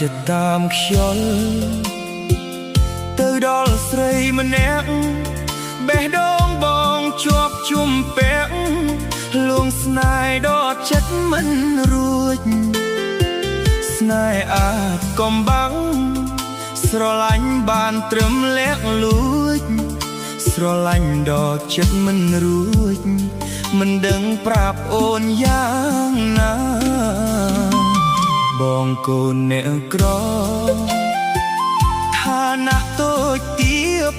จะตามខ្យល់ទៅដល់ស្រីម្នាក់បេះដូងបងជាប់ជុំពាក់លួងស្នេហ៍ដកចិត្តមិនរួចស្នេហ៍អាចកំបាំងស្រឡាញ់បានត្រឹមលាក់លួចស្រឡាញ់ដកចិត្តមិនរួចមិនដឹងប្រាប់អូនយ៉ាងណាបងកូនអ្នកក្រឋានៈតូចទាប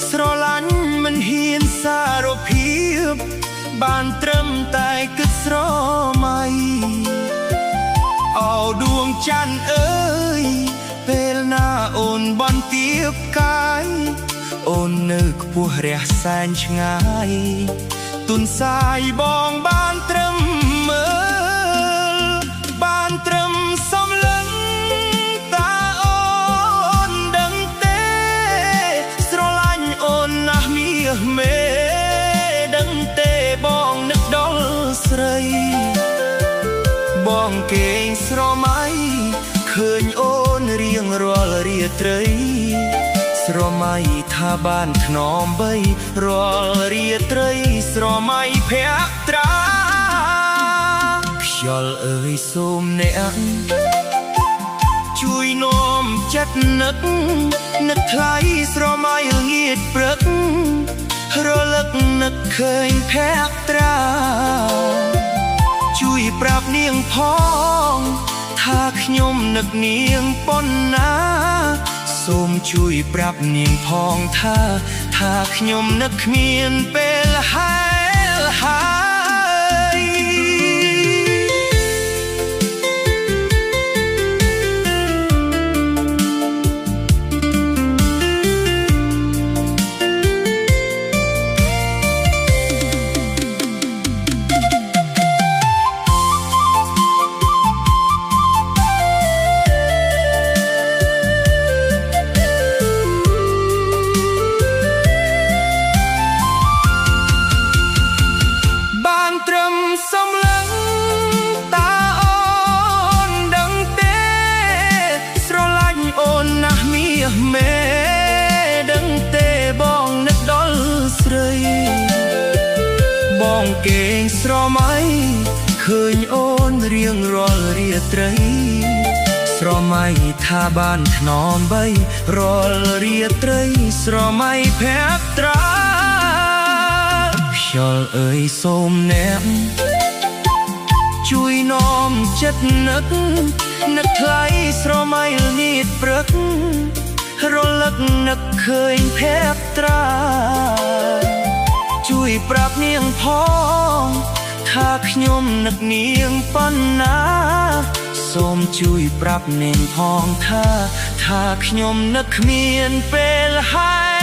ស្រឡាញ់មិនហ៊ានសារភាពបានត្រឹមតែគិតស្រមៃអោដួងច័ន្ទអើយពេលណាអូនបន្ទាបកាយអូននៅខ្ពស់រះសែនឆ្ងាយទុនសាយបងបានត្រឹមមើលបានត្រឹមសំឡឹងតាអូនដឹងទេស្រឡាញ់អូនណាស់មាសមេដឹងទេបងនឹកដល់ស្រីបងគេងស្រមៃឃើញអូនរៀងរាល់រាត្រីស្រមៃថាបានថ្នមបីរាល់រាត្រីស្រមៃភក្ត្រាខ្យល់អើយសូមអ្នកជួយនាំចិត្តនឹកថ្លៃស្រមៃល្ងាចព្រឹករលឹកនឹកឃើញភក្ត្រាជួយប្រាប់នាងផងថាខ្ញុំនឹកនាងប៉ុណ្ណាសូមជួយប្រាប់នាងផងថាខ្ញុំនឹកគ្មានពេលហើយមេដឹងទេបងនឹកដល់ស្រីបងគេងស្រមៃឃើញអូនរៀងរាល់រាត្រីស្រមៃថាបានថ្នមបីរាល់រាត្រីស្រមៃភក្ត្រាខ្យល់អើយសូមអ្នកជួយនាំចិត្តនឹកថ្លៃស្រមៃល្ងាចព្រឹករលឹកនឹកឃើញភក្ត្រាជួយប្រាប់នាងផងថាខ្ញុំនឹកនាងប៉ុណ្ណាសូមជួយប្រាប់នាងផងថាខ្ញុំនឹកគ្មានពេលហើយ